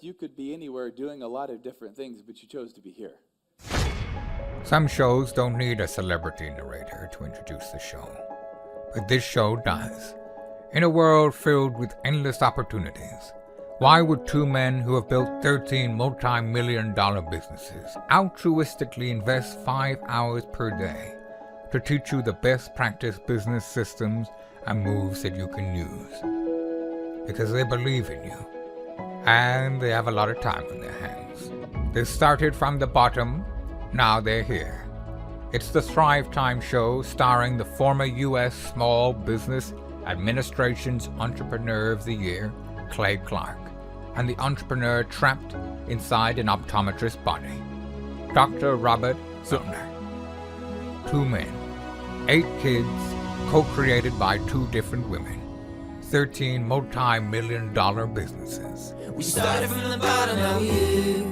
You could be anywhere doing a lot of different things, but you chose to be here. Some shows don't need a celebrity narrator to introduce the show, but this show does. In a world filled with endless opportunities, why would two men who have built 13 multi-million-dollar businesses altruistically invest 5 hours per day to teach you the best practice business systems and moves that you can use? Because they believe in you, and they have a lot of time on their hands. They started from the bottom, now they're here. It's the Thrivetime show starring the former U.S. Small Business Administration's Entrepreneur of the Year, Clay Clark, and the entrepreneur trapped inside an optometrist's body, Dr. Robert Zillner. Two men, 8 kids, co-created by 2 different women, 13 multi-million-dollar businesses. We started from the bottom, now we're here.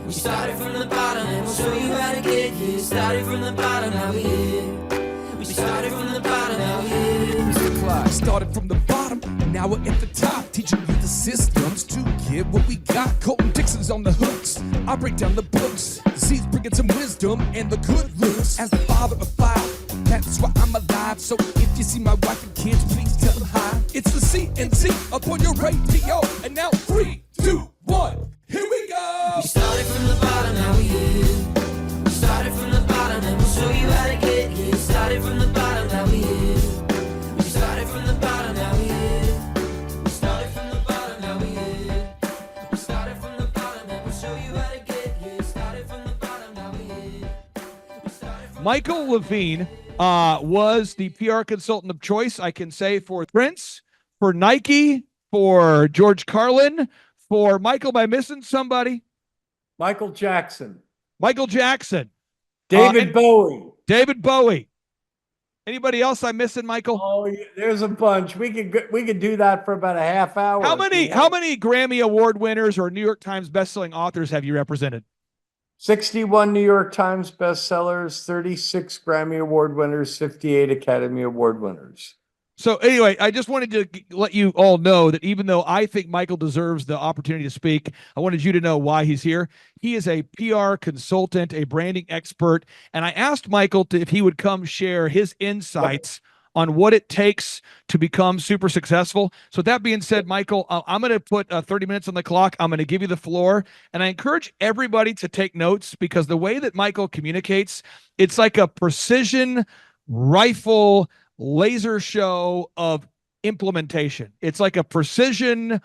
We started from the bottom, and we'll show you how to get here. Started from the bottom, now we're here. We started from the bottom, now we're here. Mr. Clark started from the bottom, and now we're at the top, teaching you the systems to get what we got. Colton Dixon's on the hooks, I break down the books. The seeds bringing some wisdom and the good looks. As the father of 5, that's why I'm alive. So if you see my wife and kids, please tell them hi. It's the CNC up on your radio, and now 3, 2, 1, here we go. We started from the bottom, now we're here. We started from the bottom, and we'll show you how to get here. Started from the bottom, now we're here. We started from the bottom, now we're here. We started from the bottom, now we're here. We started from the bottom, and we'll show you how to get here. Started from the bottom, now we're here. Michael Levine was the PR consultant of choice, I can say, for Prince, for Nike, for George Carlin, for Michael. Am I missing somebody? Michael Jackson. Michael Jackson. David Bowie. David Bowie. Anybody else I'm missing, Michael? Oh, yeah, there's a bunch. We could do that for about a half hour. How many Grammy Award winners or New York Times bestselling authors have you represented? 61 New York Times bestsellers, 36 Grammy Award winners, 58 Academy Award winners. So anyway, I just wanted to let you all know that even though I think Michael deserves the opportunity to speak, I wanted you to know why he's here. He is a PR consultant, a branding expert, and I asked Michael if he would come share his insights on what it takes to become super successful. So that being said, Michael, I'm going to put 30 minutes on the clock. I'm going to give you the floor, and I encourage everybody to take notes because the way that Michael communicates, it's like a precision rifle laser show of implementation. It's like a precision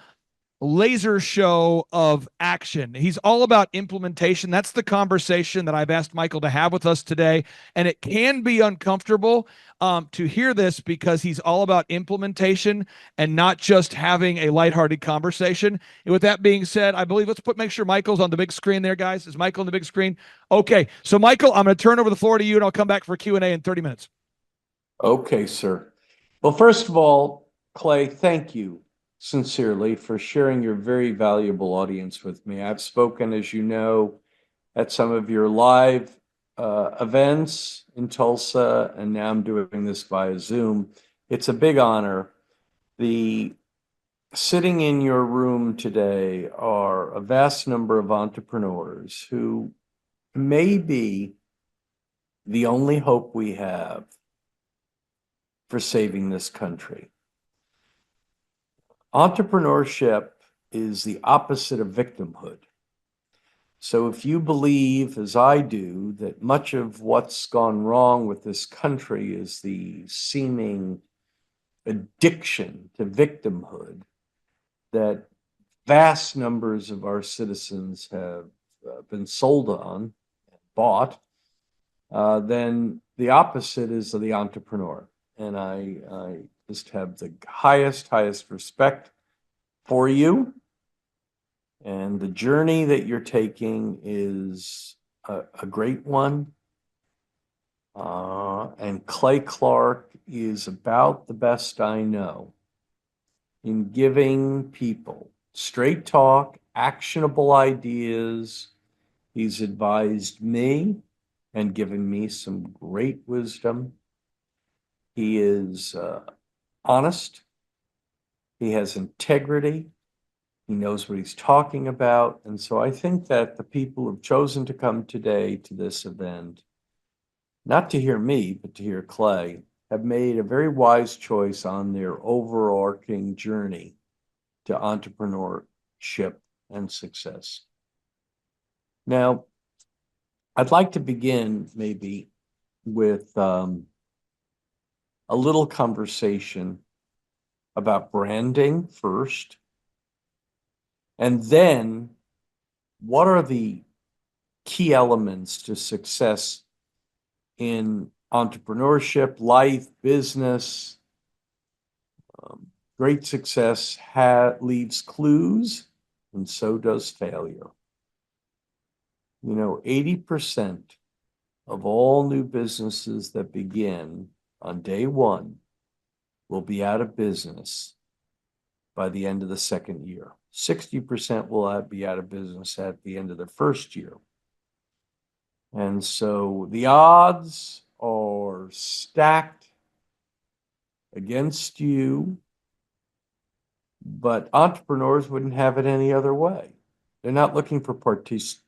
laser show of action. He's all about implementation. That's the conversation that I've asked Michael to have with us today. And it can be uncomfortable to hear this because he's all about implementation and not just having a lighthearted conversation. And with that being said, I believe make sure Michael's on the big screen there, guys. Is Michael on the big screen? Okay. So Michael, I'm going to turn over the floor to you and I'll come back for Q&A in 30 minutes. Okay, sir. Well, first of all, Clay, thank you sincerely for sharing your very valuable audience with me. I've spoken, as you know, at some of your live events in Tulsa, and now I'm doing this via Zoom. It's a big honor. Sitting in your room today are a vast number of entrepreneurs who may be the only hope we have for saving this country. Entrepreneurship is the opposite of victimhood. So if you believe, as I do, that much of what's gone wrong with this country is the seeming addiction to victimhood that vast numbers of our citizens have been sold on, bought, then the opposite is the entrepreneur. And I just have the highest respect for you. And the journey that you're taking is a great one. And Clay Clark is about the best I know in giving people straight talk, actionable ideas. He's advised me and given me some great wisdom. He is honest. He has integrity. He knows what he's talking about. And so I think that the people who've chosen to come today to this event, not to hear me, but to hear Clay, have made a very wise choice on their overarching journey to entrepreneurship and success. Now, I'd like to begin maybe with a little conversation about branding first, and then what are the key elements to success in entrepreneurship, life, business. Great success leaves clues, and so does failure. 80% of all new businesses that begin on day one will be out of business by the end of the second year. 60% will be out of business at the end of the first year. And so the odds are stacked against you, but entrepreneurs wouldn't have it any other way. They're not looking for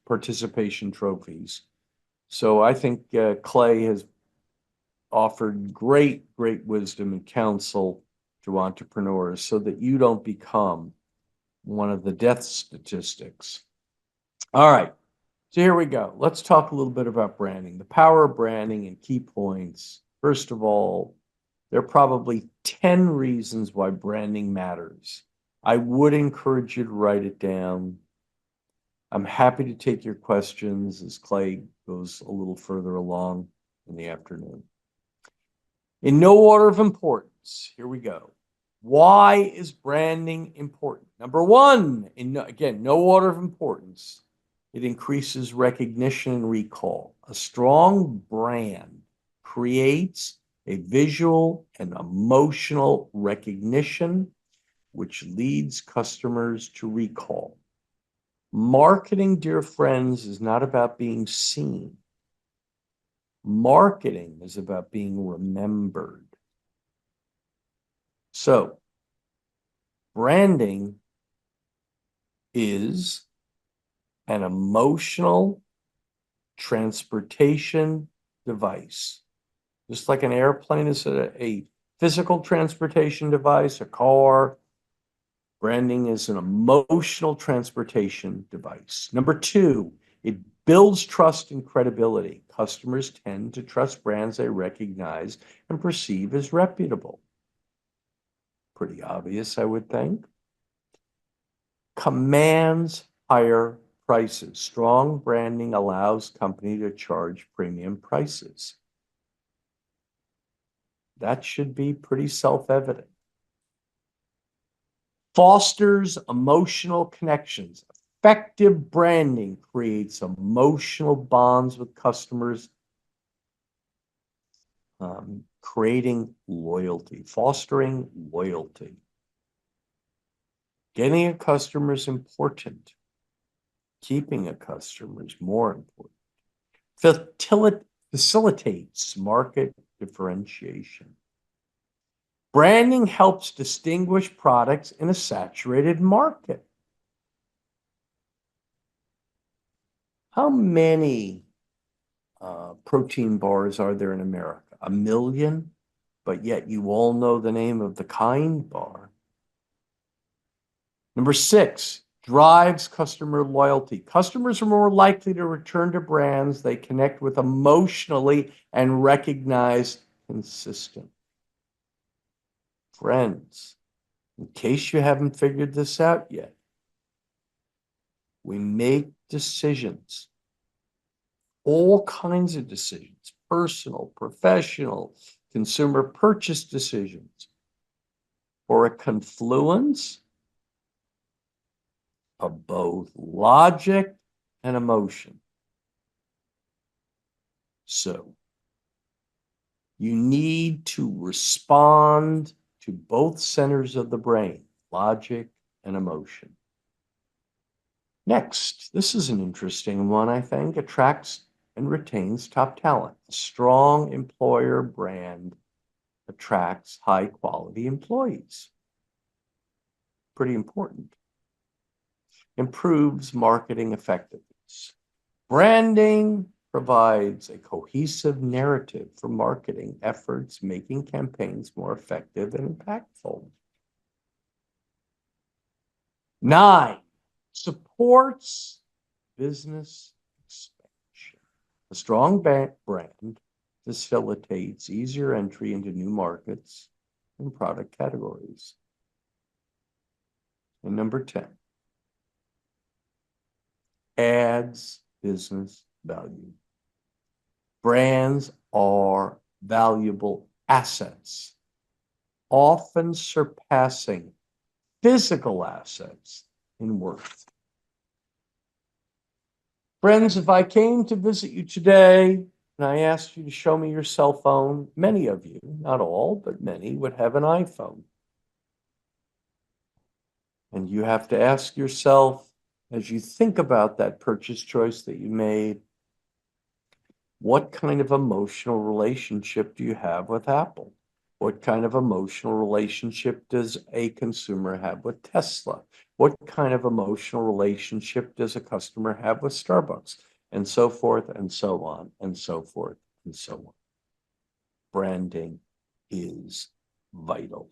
participation trophies. So I think Clay has offered great wisdom and counsel to entrepreneurs so that you don't become one of the death statistics. All right, so here we go. Let's talk a little bit about branding, the power of branding and key points. First of all, there are probably 10 reasons why branding matters. I would encourage you to write it down. I'm happy to take your questions as Clay goes a little further along in the afternoon. In no order of importance, here we go. Why is branding important? Number one, again, no order of importance, it increases recognition and recall. A strong brand creates a visual and emotional recognition, which leads customers to recall. Marketing, dear friends, is not about being seen. Marketing is about being remembered. So, branding is an emotional transportation device. Just like an airplane is a physical transportation device, a car, branding is an emotional transportation device. Number two, it builds trust and credibility. Customers tend to trust brands they recognize and perceive as reputable. Pretty obvious, I would think. Commands higher prices. Strong branding allows company to charge premium prices. That should be pretty self-evident. Fosters emotional connections. Effective branding creates emotional bonds with customers, creating loyalty, fostering loyalty. Getting a customer is important. Keeping a customer is more important. Facilitates market differentiation. Branding helps distinguish products in a saturated market. How many protein bars are there in America? 1 million, but yet you all know the name of the Kind bar. Number 6, drives customer loyalty. Customers are more likely to return to brands they connect with emotionally and recognize consistently. Friends, in case you haven't figured this out yet, we make decisions, all kinds of decisions, personal, professional, consumer purchase decisions, for a confluence of both logic and emotion. So, you need to respond to both centers of the brain, logic and emotion. Next, this is an interesting one, I think. Attracts and retains top talent. A strong employer brand attracts high quality employees. Pretty important. improves marketing effectiveness. Branding provides a cohesive narrative for marketing efforts, making campaigns more effective and impactful. 9, supports business expansion. A strong brand facilitates easier entry into new markets and product categories. And number 10, adds business value. Brands are valuable assets, often surpassing physical assets in worth. Friends, if I came to visit you today and I asked you to show me your cell phone, many of you, not all, but many, would have an iPhone. And you have to ask yourself, as you think about that purchase choice that you made, what kind of emotional relationship do you have with Apple? What kind of emotional relationship does a consumer have with Tesla? What kind of emotional relationship does a customer have with Starbucks? And so forth and so on and so forth and so on. Branding is vital.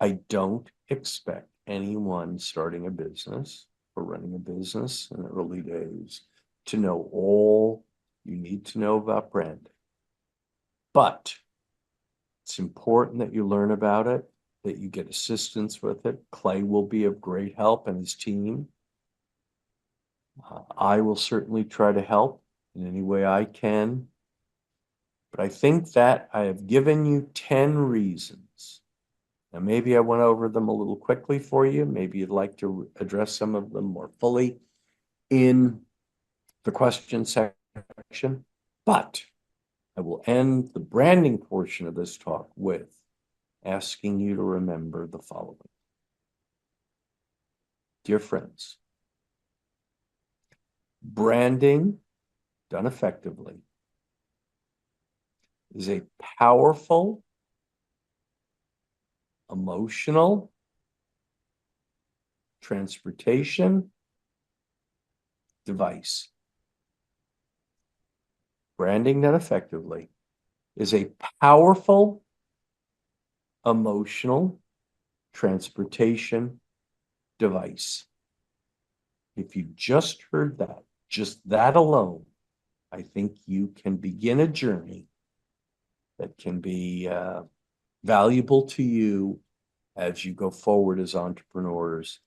I don't expect anyone starting a business or running a business in the early days to know all you need to know about branding. But it's important that you learn about it, that you get assistance with it. Clay will be of great help and his team. I will certainly try to help in any way I can. But I think that I have given you 10 reasons. Now, maybe I went over them a little quickly for you. Maybe you'd like to address some of them more fully in the question section. But I will end the branding portion of this talk with asking you to remember the following. Dear friends, branding done effectively is a powerful, emotional transportation device. Branding done effectively is a powerful, emotional transportation device. If you just heard that, just that alone, I think you can begin a journey that can be valuable to you as you go forward as entrepreneurs.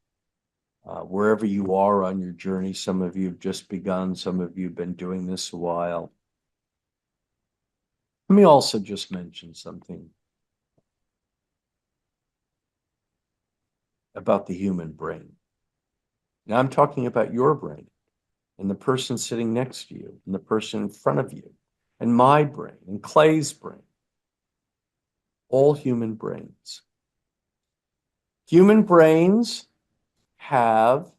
Wherever you are on your journey, some of you have just begun, some of you have been doing this a while. Let me also just mention something about the human brain. Now I'm talking about your brain and the person sitting next to you and the person in front of you and my brain and Clay's brain. All human brains. Human brains have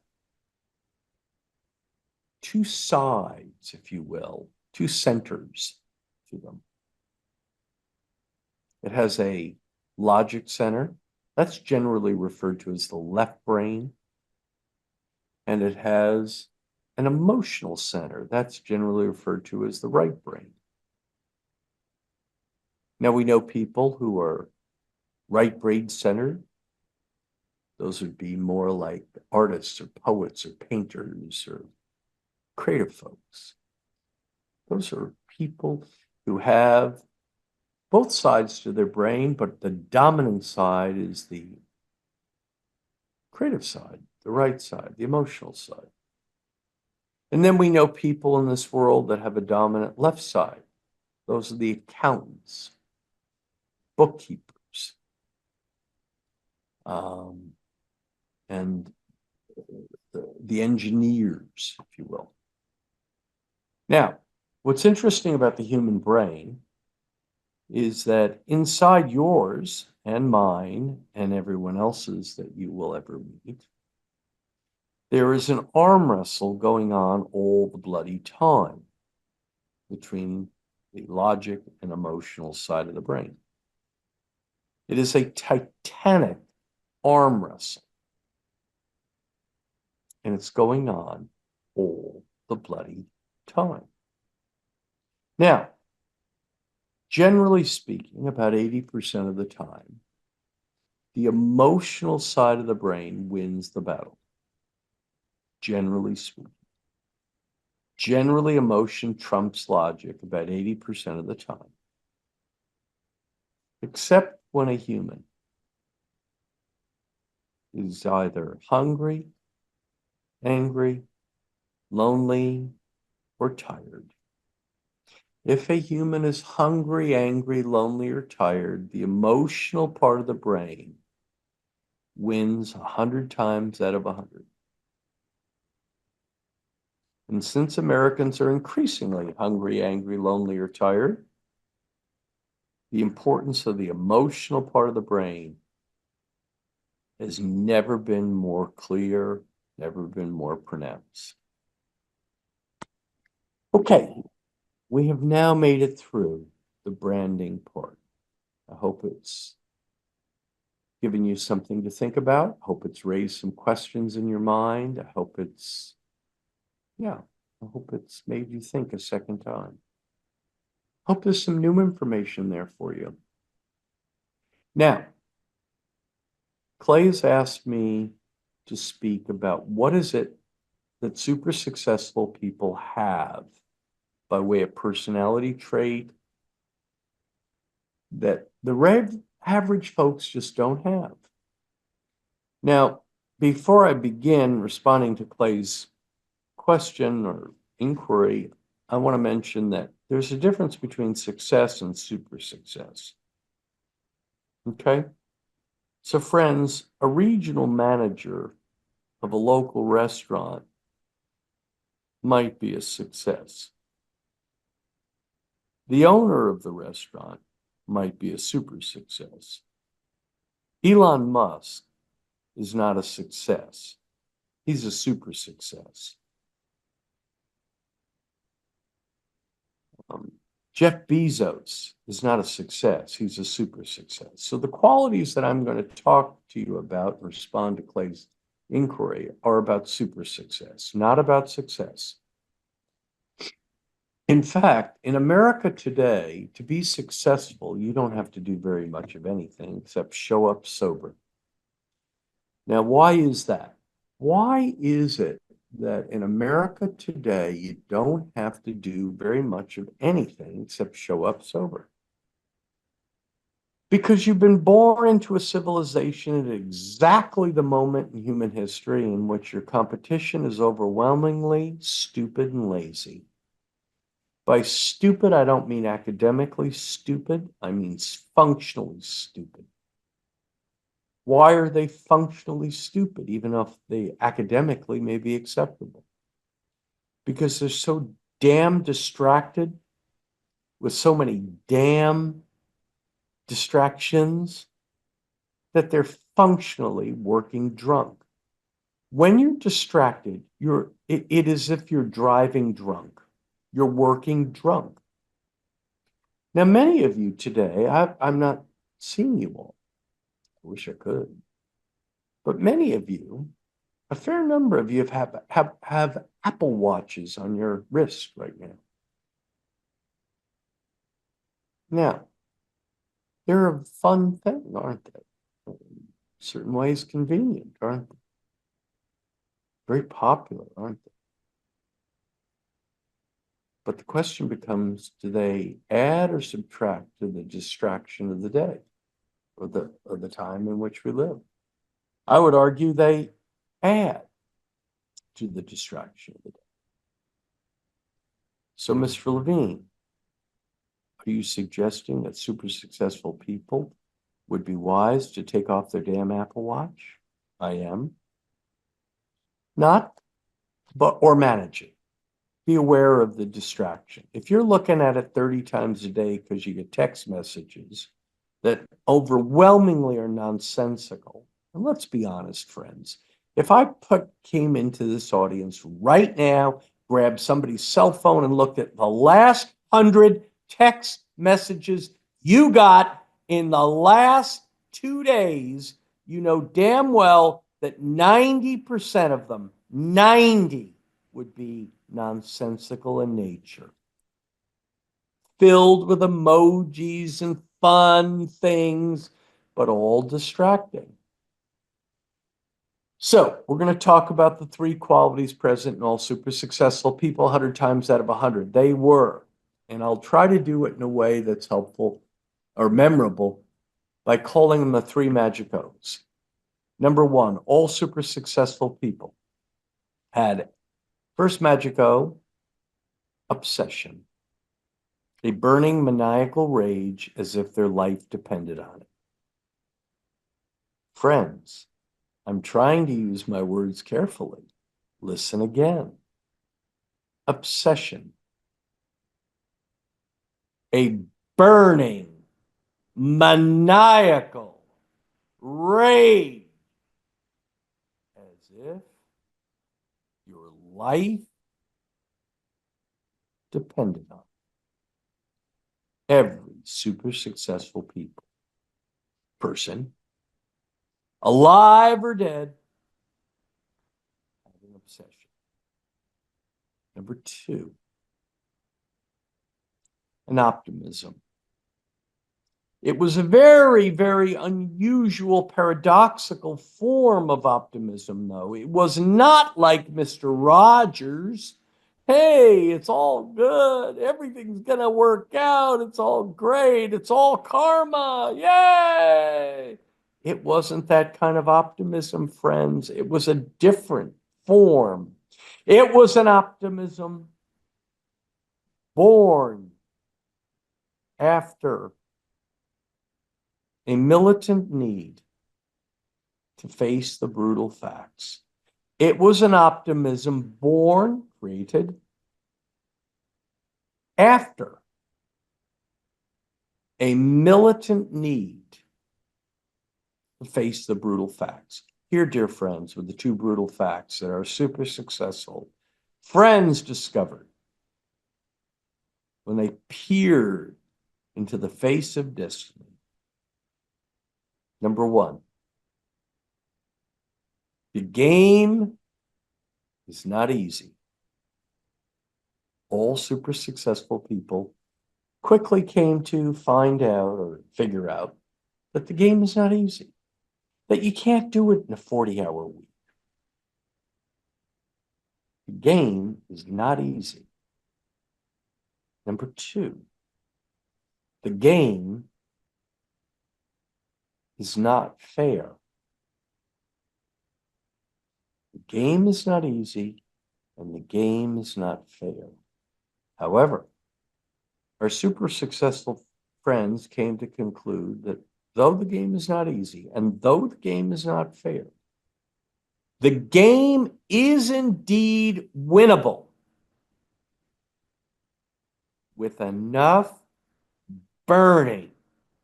two sides, if you will, two centers to them. It has a logic center. That's generally referred to as the left brain. And it has an emotional center. That's generally referred to as the right brain. Now we know people who are right brain centered. Those would be more like artists or poets or painters or creative folks. Those are people who have both sides to their brain, but the dominant side is the creative side, the right side, the emotional side. And then we know people in this world that have a dominant left side. Those are the accountants, bookkeepers, and the engineers, if you will. Now, what's interesting about the human brain is that inside yours and mine and everyone else's that you will ever meet, there is an arm wrestle going on all the bloody time between the logic and emotional side of the brain. It is a titanic arm wrestle. And it's going on all the bloody time. Now, generally speaking, about 80% of the time, the emotional side of the brain wins the battle. Generally speaking. Generally, emotion trumps logic about 80% of the time. Except when a human is either hungry, angry, lonely, or tired. If a human is hungry, angry, lonely, or tired, the emotional part of the brain wins 100 times out of 100. And since Americans are increasingly hungry, angry, lonely, or tired, the importance of the emotional part of the brain has never been more clear, never been more pronounced. Okay, we have now made it through the branding part. I hope it's given you something to think about. I hope it's raised some questions in your mind. I hope it's made you think a second time. Hope there's some new information there for you. Now, Clay's asked me to speak about what is it that super successful people have by way of personality trait that the average folks just don't have. Now, before I begin responding to Clay's question or inquiry, I want to mention that there's a difference between success and super success. Okay? So, friends, a regional manager of a local restaurant might be a success. The owner of the restaurant might be a super success. Elon Musk is not a success. He's a super success. Jeff Bezos is not a success. He's a super success. So the qualities that I'm going to talk to you about and respond to Clay's inquiry are about super success, not about success. In fact, in America today, to be successful, you don't have to do very much of anything except show up sober. Now, why is that? Why is it that in America today, you don't have to do very much of anything except show up sober? Because you've been born into a civilization at exactly the moment in human history in which your competition is overwhelmingly stupid and lazy. By stupid, I don't mean academically stupid. I mean functionally stupid. Why are they functionally stupid, even if they academically may be acceptable? Because they're so damn distracted with so many damn distractions that they're functionally working drunk. When you're distracted, it is as if you're driving drunk. You're working drunk. Now, many of you today, I'm not seeing you all. I wish I could. But many of you, a fair number of you have Apple Watches on your wrist right now. Now, they're a fun thing, aren't they? In certain ways convenient, aren't they? Very popular, aren't they? But the question becomes, do they add or subtract to the distraction of the day or the time in which we live? I would argue they add to the distraction of the day. So, Mr. Levine, are you suggesting that super successful people would be wise to take off their damn Apple Watch? I am. Not, or manage it. Be aware of the distraction. If you're looking at it 30 times a day because you get text messages that overwhelmingly are nonsensical, and let's be honest, friends, if I came into this audience right now, grabbed somebody's cell phone and looked at the last 100 text messages you got in the last 2 days, you know damn well that 90% of them 90 would be nonsensical in nature, filled with emojis and fun things, but all distracting. So we're going to talk about the three qualities present in all super successful people 100 times out of 100. They were, and I'll try to do it in a way that's helpful or memorable by calling them the three magic O's. Number one, all super successful people had first magic O, obsession, a burning maniacal rage as if their life depended on it. Friends, I'm trying to use my words carefully. Listen again. Obsession. A burning, maniacal rage. As if your life depended on it. Every super successful person, alive or dead, have an obsession. Number two, an optimism. It was a very, very unusual, paradoxical form of optimism, though. It was not like Mr. Rogers. Hey, it's all good. Everything's going to work out. It's all great. It's all karma. Yay! It wasn't that kind of optimism, friends. It was a different form. It was an optimism born after a militant need to face the brutal facts. It was an optimism born, created, after a militant need to face the brutal facts. Here, dear friends, with the two brutal facts that are super successful friends discovered when they peered into the face of destiny. Number one, the game is not easy. All super successful people quickly came to find out or figure out that the game is not easy, that you can't do it in a 40-hour week. The game is not easy. Number two, the game is not fair. The game is not easy, and the game is not fair. However, our super successful friends came to conclude that though the game is not easy, and though the game is not fair, the game is indeed winnable with enough burning,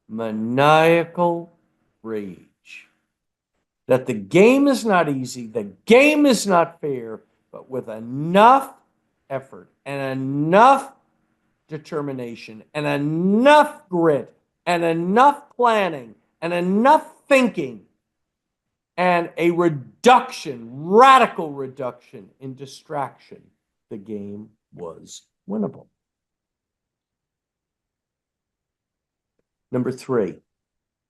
maniacal rage. That the game is not easy, the game is not fair, but with enough effort and enough determination and enough grit and enough planning and enough thinking and a radical reduction in distraction, the game was winnable. Number three,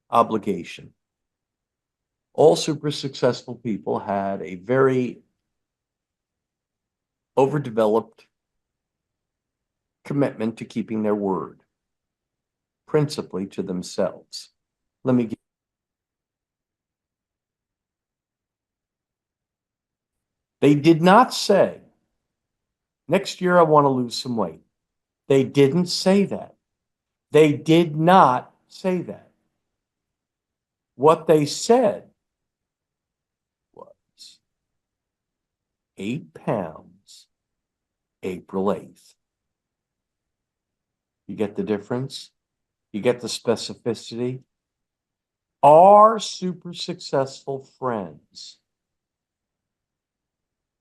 obligation. All super successful people had a very overdeveloped commitment to keeping their word, principally to themselves. Let me give They did not say, next year I want to lose some weight. They didn't say that. They did not say that. What they said was 8 pounds, April 8th. You get the difference? You get the specificity? Our super successful friends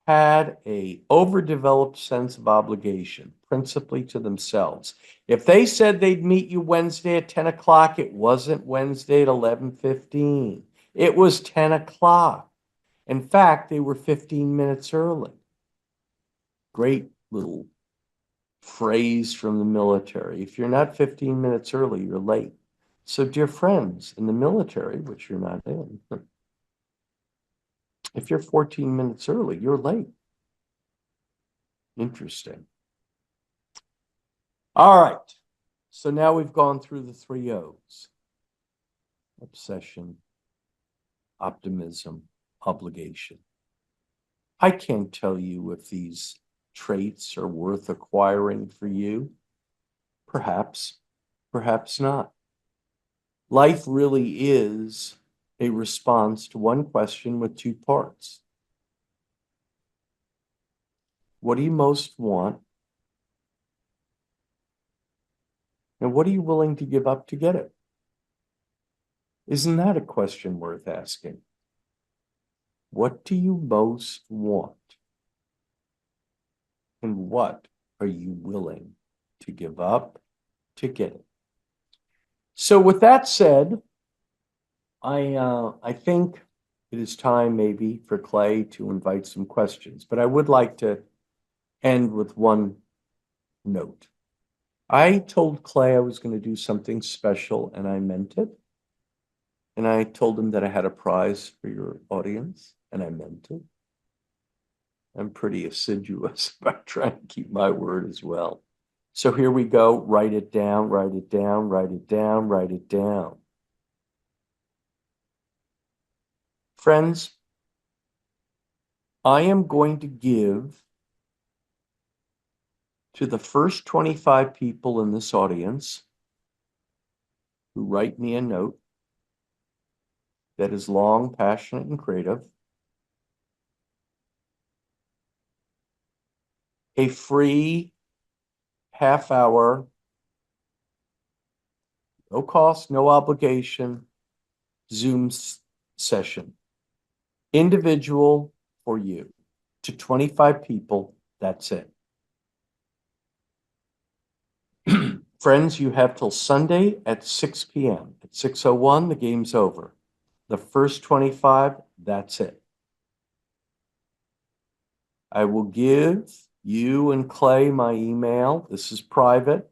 had a overdeveloped sense of obligation, principally to themselves. If they said they'd meet you Wednesday at 10 o'clock, it wasn't Wednesday at 11:15. It was 10 o'clock. In fact, they were 15 minutes early. Great little phrase from the military. If you're not 15 minutes early, you're late. So, dear friends in the military, which you're not in, if you're 14 minutes early, you're late. Interesting. All right. So now we've gone through the 3 O's: obsession, optimism, obligation. I can't tell you if these traits are worth acquiring for you. Perhaps, perhaps not. Life really is a response to one question with 2 parts. What do you most want? And what are you willing to give up to get it? Isn't that a question worth asking? What do you most want? And what are you willing to give up to get it? So with that said, I think it is time maybe for Clay to invite some questions, but I would like to end with one note. I told Clay I was going to do something special, and I meant it. And I told him that I had a prize for your audience, and I meant it. I'm pretty assiduous about trying to keep my word as well. So here we go. Write it down, write it down, write it down, write it down. Friends, I am going to give to the first 25 people in this audience who write me a note that is long, passionate, and creative, a free half-hour, no cost, no obligation Zoom session, individual for you, to 25 people. That's it. Friends, you have till Sunday at 6 p.m. At 6:01, the game's over. The first 25, that's it. I will give you and Clay my email. This is private.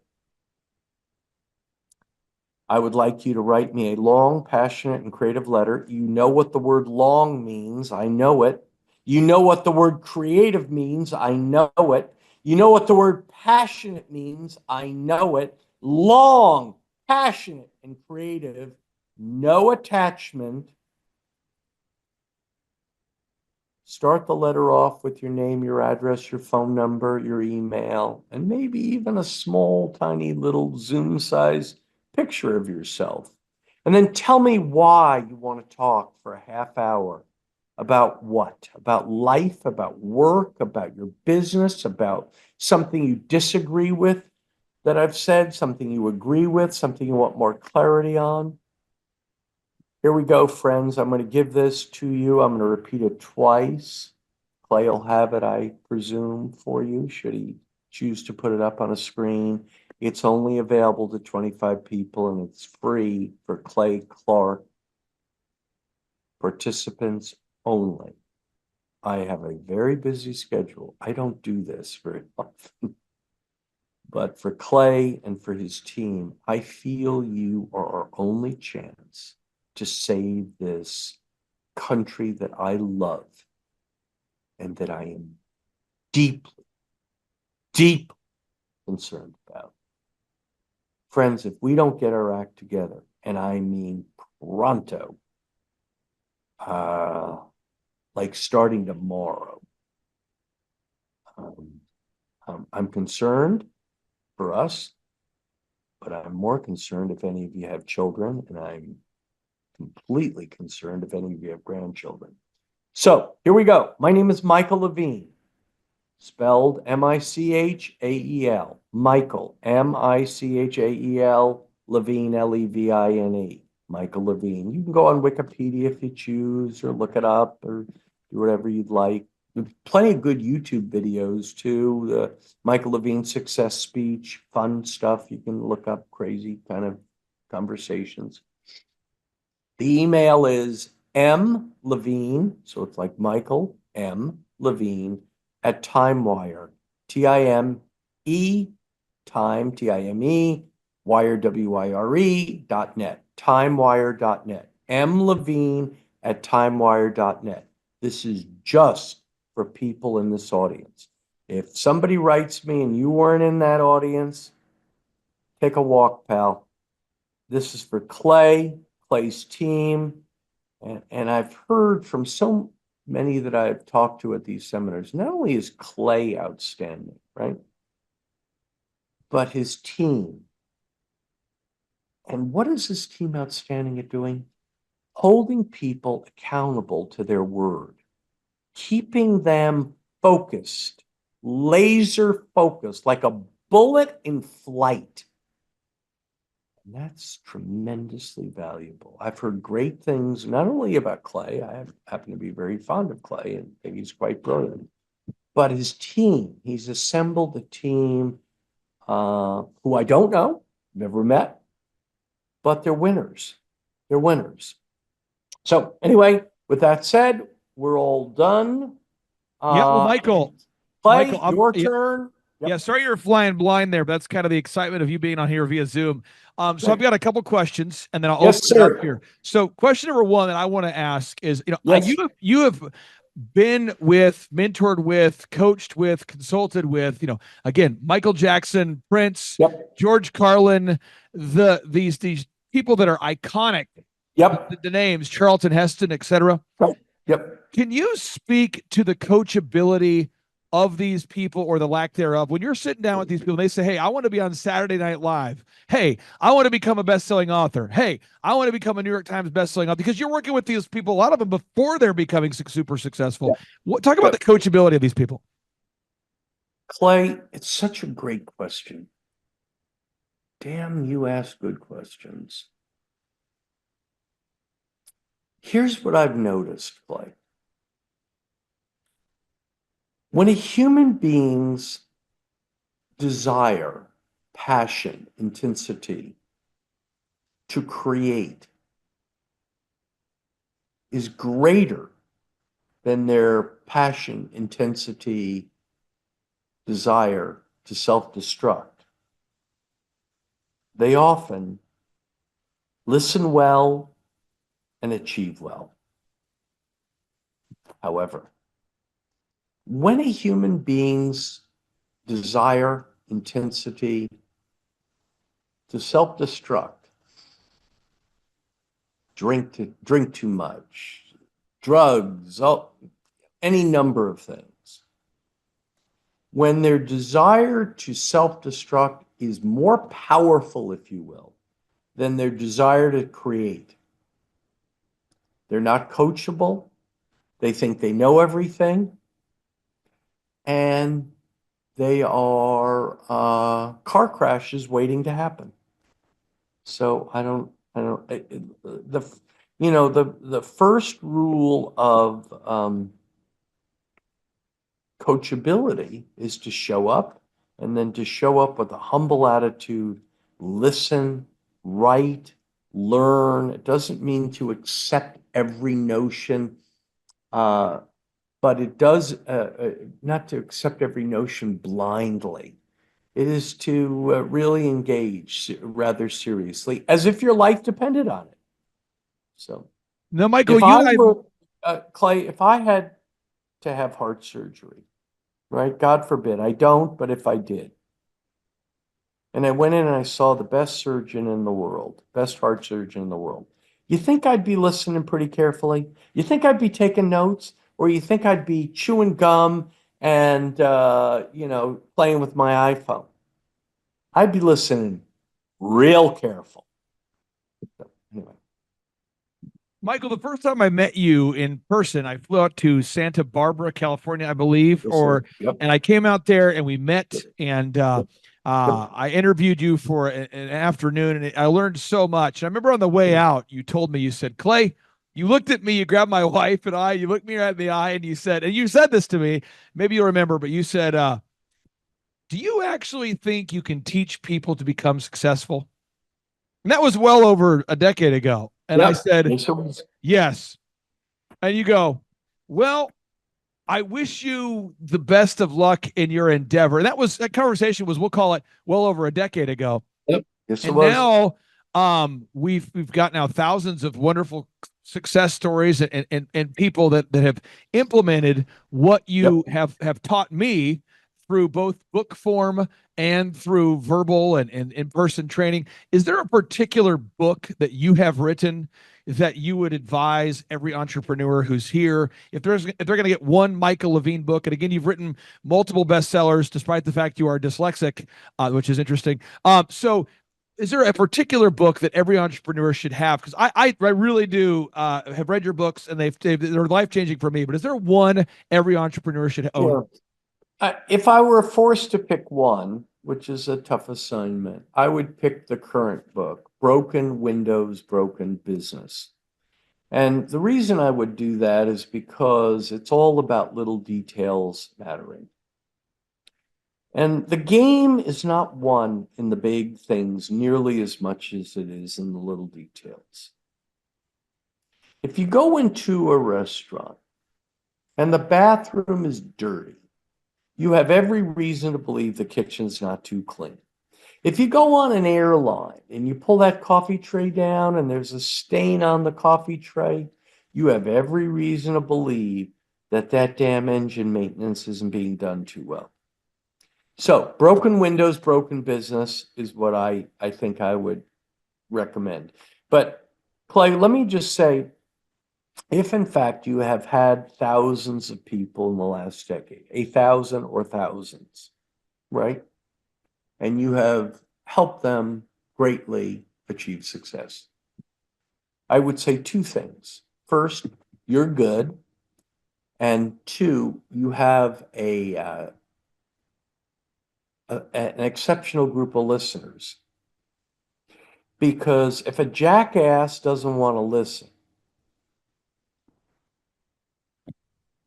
I would like you to write me a long, passionate, and creative letter. You know what the word long means. I know it. You know what the word creative means. I know it. You know what the word passionate means. I know it. Long, passionate, and creative. No attachment. Start the letter off with your name, your address, your phone number, your email, and maybe even a small, tiny little Zoom-sized picture of yourself. And then tell me why you want to talk for a half hour. About what? About life, about work, about your business, about something you disagree with that I've said, something you agree with, something you want more clarity on. Here we go, friends. I'm going to give this to you. I'm going to repeat it twice. Clay will have it, I presume, for you, should he choose to put it up on a screen. It's only available to 25 people, and it's free for Clay Clark participants only. I have a very busy schedule. I don't do this very often. But for Clay and for his team, I feel you are our only chance to save this country that I love and that I am deeply, deeply concerned about. Friends, if we don't get our act together, and I mean pronto, like starting tomorrow, I'm concerned for us, but I'm more concerned if any of you have children, and I'm completely concerned if any of you have grandchildren. So here we go. My name is Michael Levine, spelled Michael, Michael, Michael, Levine, Levine, Michael Levine. You can go on Wikipedia if you choose, or look it up, or do whatever you'd like. There's plenty of good YouTube videos too. The Michael Levine success speech, fun stuff. You can look up crazy kind of conversations. The email is M Levine, so it's like Michael M Levine at TimeWire, TIME, time, TIME, wire, WIRE.net, timewire.net. M Levine at timewire.net. This is just for people in this audience. If somebody writes me and you weren't in that audience, take a walk, pal. This is for Clay's team. And I've heard from so many that I've talked to at these seminars, not only is Clay outstanding, right? But his team. And what is his team outstanding at doing? Holding people accountable to their word, keeping them focused, laser focused, like a bullet in flight. And that's tremendously valuable. I've heard great things, not only about Clay, I happen to be very fond of Clay and think he's quite brilliant, but his team. He's assembled a team who I don't know, never met, but they're winners. They're winners. So anyway, with that said, we're all done. Yeah, well, Michael, Clay, Michael, your turn. Yep. Yeah, sorry you're flying blind there, but that's kind of the excitement of you being on here via Zoom. So I've got a couple questions, and then I'll open it up here. So question number one that I want to ask is, you have been with, mentored with, coached with, consulted with, again, Michael Jackson, Prince, George Carlin, these people that are iconic. Yep. The names, Charlton Heston, etc. Right. Yep. Can you speak to the coachability of these people or the lack thereof? When you're sitting down with these people, they say, hey, I want to be on Saturday Night Live. Hey, I want to become a best-selling author. Hey, I want to become a New York Times best-selling author, because you're working with these people, a lot of them before they're becoming super successful. Yeah. Talk about the coachability of these people. Clay, it's such a great question. Damn, you ask good questions. Here's what I've noticed, Clay. When a human being's desire, passion, intensity to create is greater than their passion, intensity, desire to self-destruct, they often listen well and achieve well. However, when a human being's desire, intensity to self-destruct, drink too much, drugs, any number of things, when their desire to self-destruct is more powerful, if you will, than their desire to create, they're not coachable. They think they know everything. And they are car crashes waiting to happen. So the first rule of coachability is to show up, and then to show up with a humble attitude, listen, write, learn. It doesn't mean to accept every notion, but it does not to accept every notion blindly. It is to really engage rather seriously, as if your life depended on it. So, now, Michael, Clay, if I had to have heart surgery, right? God forbid, I don't, but if I did, and I went in and I saw the best surgeon in the world, best heart surgeon in the world, you think I'd be listening pretty carefully? You think I'd be taking notes? Or you think I'd be chewing gum and, playing with my iPhone? I'd be listening real careful. Anyway. Michael, the first time I met you in person, I flew out to Santa Barbara, California, I believe, and I came out there and we met, and I interviewed you for an afternoon, and I learned so much. And I remember on the way out, you told me, you said, Clay, you looked at me, you grabbed my wife and I, you looked me right in the eye, and you said this to me, maybe you'll remember, but you said, do you actually think you can teach people to become successful? And that was well over a decade ago. And I said, yes. and you go, well, I wish you the best of luck in your endeavor. And that conversation was, we'll call it, well over a decade ago. Yep. Yes, it And was. now we've got now thousands of wonderful success stories and people that have implemented what you have taught me through both book form and through verbal and in-person training. Is there a particular book that you have written that you would advise every entrepreneur who's here, if they're going to get one Michael Levine book? And again, you've written multiple bestsellers despite the fact you are dyslexic, which is interesting. So is there a particular book that every entrepreneur should have? Because I really do have read your books, and they're life-changing for me. But is there one every entrepreneur should own? If I were forced to pick one, which is a tough assignment, I would pick the current book, Broken Windows, Broken Business. And the reason I would do that is because it's all about little details mattering. And the game is not won in the big things nearly as much as it is in the little details. If you go into a restaurant and the bathroom is dirty, you have every reason to believe the kitchen's not too clean. If you go on an airline and you pull that coffee tray down and there's a stain on the coffee tray, you have every reason to believe that that damn engine maintenance isn't being done too well. So, Broken Windows, Broken Business is what I think I would recommend. But, Clay, let me just say, if in fact you have had thousands of people in the last decade, 1,000 or thousands, right? And you have helped them greatly achieve success, I would say two things. First, you're good. And two, you have an exceptional group of listeners. Because if a jackass doesn't want to listen,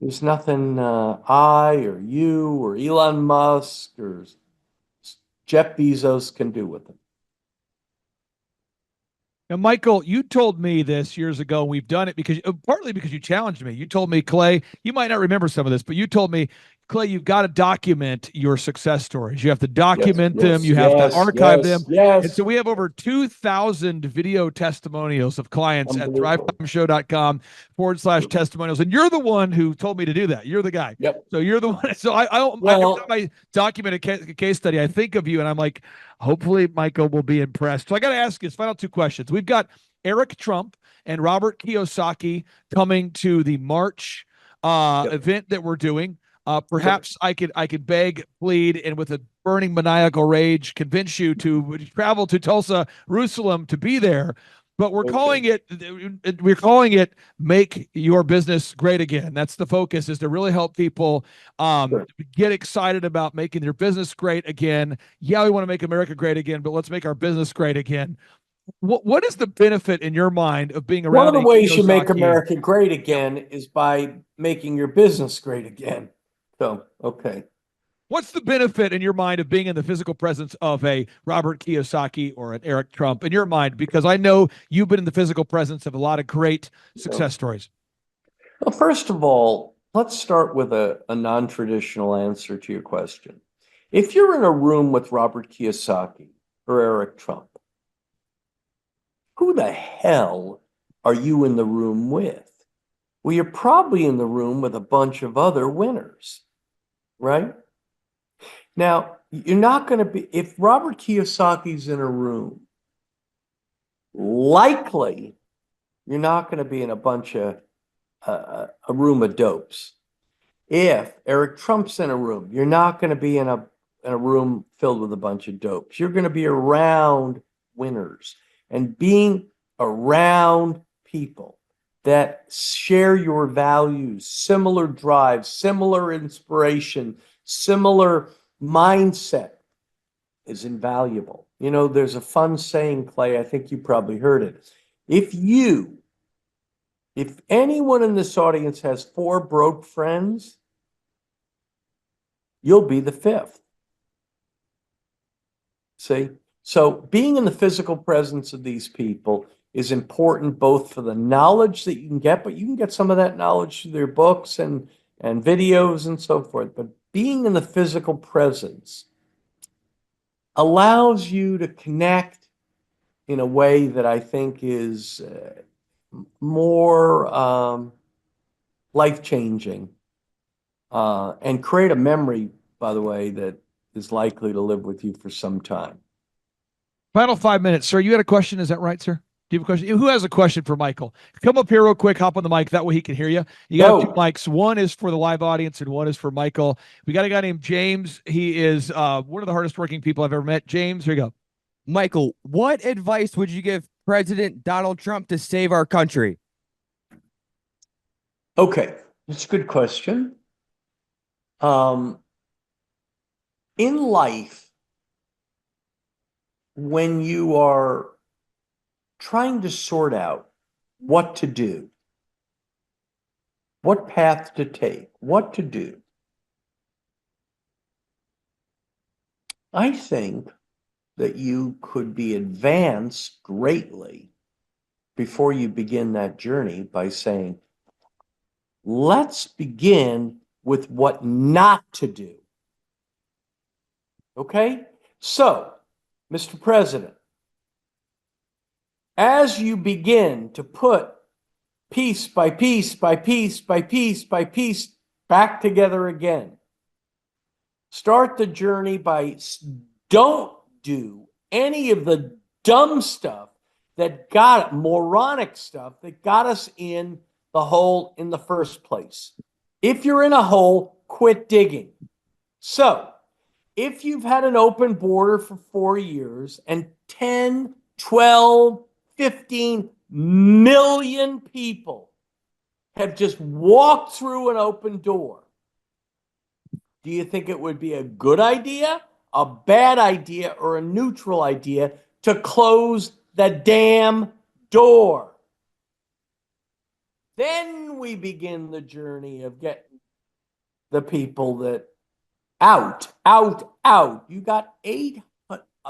there's nothing I or you or Elon Musk or Jeff Bezos can do with them. Now, Michael, you told me this years ago. We've done it partly because you challenged me. You told me, Clay, you might not remember some of this, but you told me, Clay, you've got to document your success stories. You have to document them. You have to archive them. Yes. And so we have over 2,000 video testimonials of clients at thrivetimeshow.com/testimonials. And you're the one who told me to do that. You're the guy. Yep. So you're the one. So every time I document a case study, I think of you and I'm like, hopefully Michael will be impressed. So I got to ask you this final two questions. We've got Eric Trump and Robert Kiyosaki coming to the March event that we're doing. Perhaps I could beg, plead, and with a burning maniacal rage, convince you to travel to Tulsa, Jerusalem to be there. But we're calling it Make Your Business Great Again. That's the focus, is to really help people get excited about making their business great again. Yeah, we want to make America great again, but let's make our business great again. What is the benefit in your mind of being around? One of the ways you make America great again is by making your business great again. So, okay. What's the benefit in your mind of being in the physical presence of a Robert Kiyosaki or an Eric Trump in your mind? Because I know you've been in the physical presence of a lot of great success stories. Well, first of all, let's start with a non-traditional answer to your question. If you're in a room with Robert Kiyosaki or Eric Trump, who the hell are you in the room with? Well, you're probably in the room with a bunch of other winners, right? Now, you're not going to be, if Robert Kiyosaki's in a room, likely you're not going to be in a room of dopes. If Eric Trump's in a room, you're not going to be in a room filled with a bunch of dopes. You're going to be around winners, and being around people that share your values, similar drive, similar inspiration, similar mindset is invaluable. You know, there's a fun saying, Clay, I think you probably heard it. If anyone in this audience has 4 broke friends, you'll be the 5th. See? So being in the physical presence of these people is important both for the knowledge that you can get, but you can get some of that knowledge through their books and videos and so forth. But being in the physical presence allows you to connect in a way that I think is more life-changing and create a memory, by the way, that is likely to live with you for some time. Final 5 minutes, sir. You had a question, is that right, sir? Do you have a question? Who has a question for Michael? Come up here real quick, hop on the mic. That way he can hear you. You got two mics. One is for the live audience and one is for Michael. We got a guy named James. He is one of the hardest working people I've ever met. James, here you go. Michael, what advice would you give President Donald Trump to save our country? Okay, that's a good question. In life, when you are trying to sort out what to do, what path to take, what to do, I think that you could be advanced greatly before you begin that journey by saying, let's begin with what not to do. Okay? So, Mr. President, as you begin to put piece by piece by piece by piece by piece back together again, start the journey by don't do any of the dumb stuff that got moronic stuff that got us in the hole in the first place. If you're in a hole, quit digging. So, if you've had an open border for 4 years and 10, 12, 15 million people have just walked through an open door, do you think it would be a good idea, a bad idea, or a neutral idea to close the damn door? Then we begin the journey of getting the people that out. You got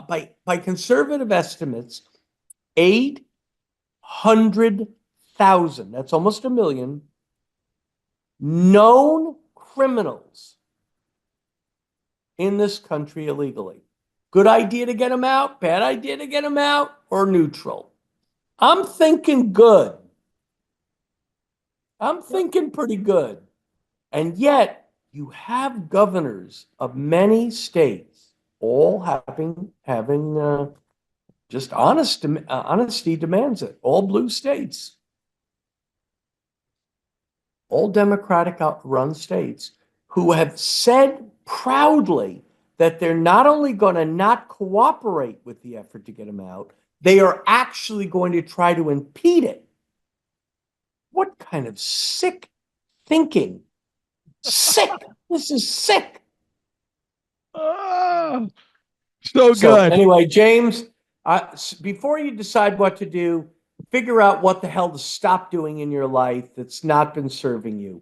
by conservative estimates, 800,000, that's almost 1 million, known criminals in this country illegally. Good idea to get them out, bad idea to get them out, or neutral? I'm thinking good. I'm thinking pretty good. And yet, you have governors of many states all having just honesty demands it. All blue states, all Democratic run states who have said proudly that they're not only going to not cooperate with the effort to get them out, they are actually going to try to impede it. What kind of sick thinking? Sick. This is sick. So good. Anyway, James, before you decide what to do, figure out what the hell to stop doing in your life that's not been serving you.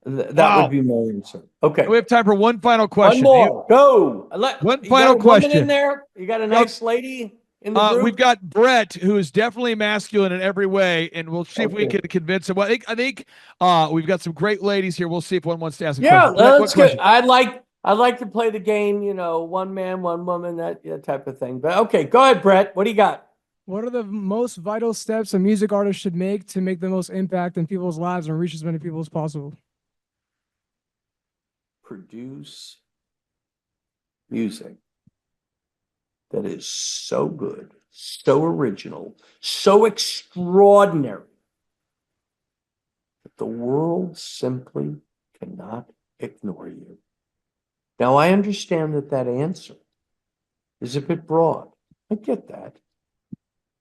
That would be my answer. Okay. We have time for one final question. One more. Go. One final question. In there? You got a nice lady in the group? We've got Brett, who is definitely masculine in every way, and we'll see if we can convince him. Well, I think we've got some great ladies here. We'll see if one wants to ask a question. Yeah, that's good. I'd like to play the game, one man, one woman, that type of thing. But okay, go ahead, Brett. What do you got? What are the most vital steps a music artist should make to make the most impact in people's lives and reach as many people as possible? Produce music that is so good, so original, so extraordinary that the world simply cannot ignore you. Now, I understand that answer is a bit broad. I get that.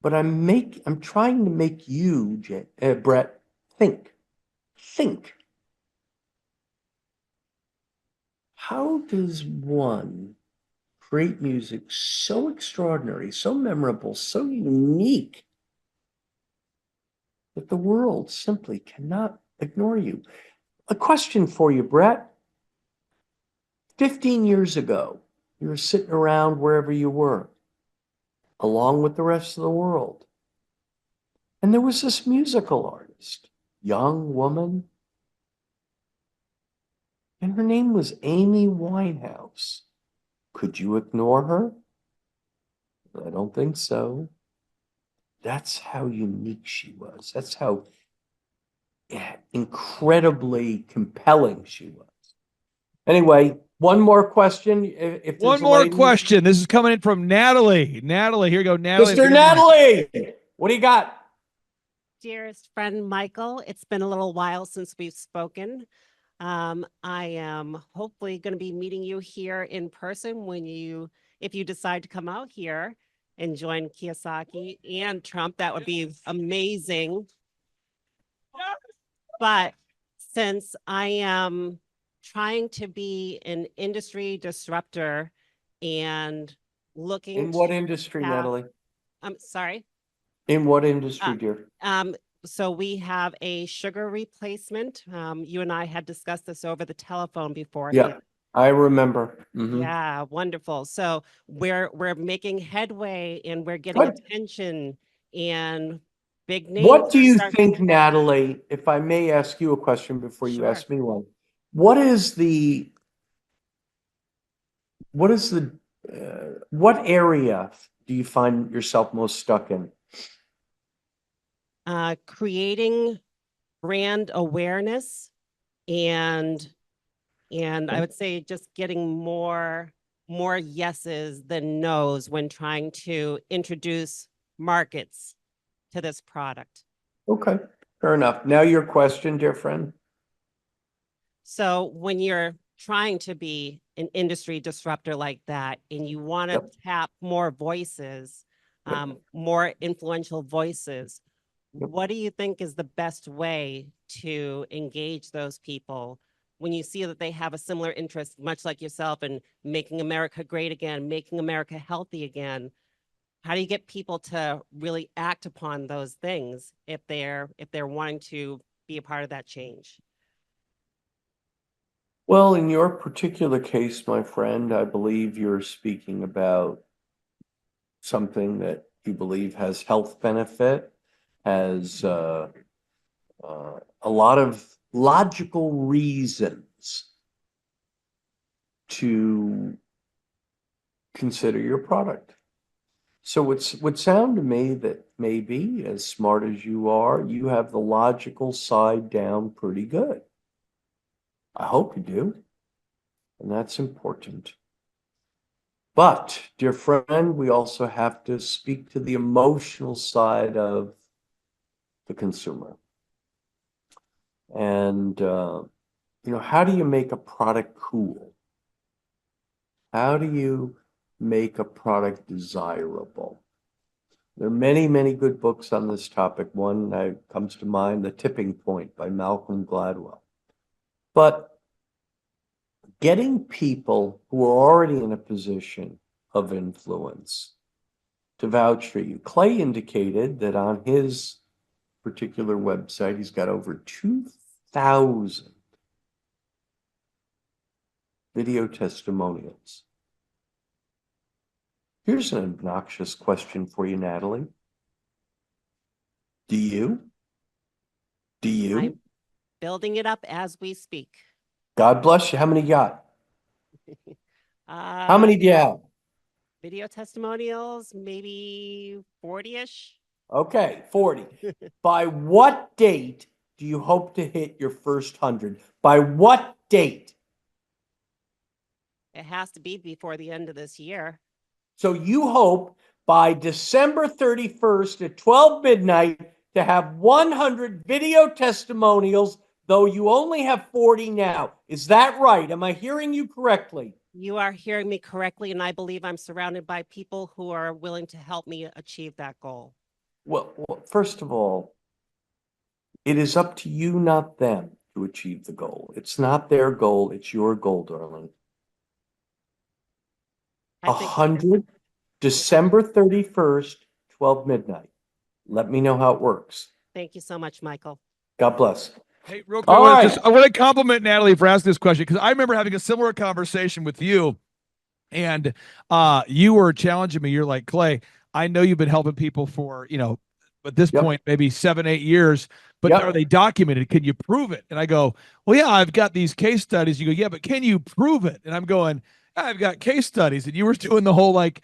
But I'm trying to make you, Brett, think. Think. How does one create music so extraordinary, so memorable, so unique that the world simply cannot ignore you? A question for you, Brett. 15 years ago, you were sitting around wherever you were, along with the rest of the world. And there was this musical artist, young woman, and her name was Amy Winehouse. Could you ignore her? I don't think so. That's how unique she was. That's how incredibly compelling she was. Anyway, one more question. If One there's a more lady- question. This is coming in from Natalie. Natalie, here you go. Natalie. Mr. Natalie, what do you got? Dearest friend Michael, it's been a little while since we've spoken. I am hopefully going to be meeting you here in person if you decide to come out here and join Kiyosaki and Trump. That would be amazing. But since I am trying to be an industry disruptor and looking In what to industry, have- Natalie? I'm sorry. In what industry, dear? So we have a sugar replacement. You and I had discussed this over the telephone before. Yeah, I remember. Mhm. Yeah, wonderful. So we're making headway and we're getting Good. attention and big names. What do are you starting- think, Natalie, if I may ask you a question before you Sure. ask me one? What is the, what area do you find yourself most stuck in? Creating brand awareness and I would say just getting more yeses than nos when trying to introduce markets to this product. Okay, fair enough. Now your question, dear friend. So when you're trying to be an industry disruptor like that, and you want to Yep. tap more voices, Yep. more influential voices, Yep. what do you think is the best way to engage those people when you see that they have a similar interest, much like yourself, in making America great again, making America healthy again? How do you get people to really act upon those things if they're wanting to be a part of that change? Well, in your particular case, my friend, I believe you're speaking about something that you believe has health benefit, has a lot of logical reasons to consider your product. So it would sound to me that maybe, as smart as you are, you have the logical side down pretty good. I hope you do, and that's important. But, dear friend, we also have to speak to the emotional side of the consumer. And, how do you make a product cool? How do you make a product desirable? There are many, many good books on this topic. One that comes to mind, The Tipping Point by Malcolm Gladwell. But getting people who are already in a position of influence to vouch for you. Clay indicated that on his particular website, he's got over 2,000 video testimonials. Here's an obnoxious question for you, Natalie. Do you? I'm building it up as we speak. God bless you. How many you got? How many do you have? Video testimonials, maybe 40-ish. Okay, 40. By what date do you hope to hit your first 100? By what date? It has to be before the end of this year. So you hope by December 31st at 12 midnight to have 100 video testimonials, though you only have 40 now. Is that right? Am I hearing you correctly? You are hearing me correctly, and I believe I'm surrounded by people who are willing to help me achieve that goal. Well, first of all, it is up to you, not them, to achieve the goal. It's not their goal, it's your goal, darling. I think 100, December 31st, 12 midnight. Let me know how it works. Thank you so much, Michael. God bless. Hey, real quick, All right. I want to compliment Natalie for asking this question, because I remember having a similar conversation with you, and you were challenging me. You're like, Clay, I know you've been helping people for at this Yep. point, maybe 7, 8 years, but Yep. are they documented? Can you prove it? And I go, well, yeah, I've got these case studies. You go, yeah, but can you prove it? And I'm going, I've got case studies. And you were doing the whole, like,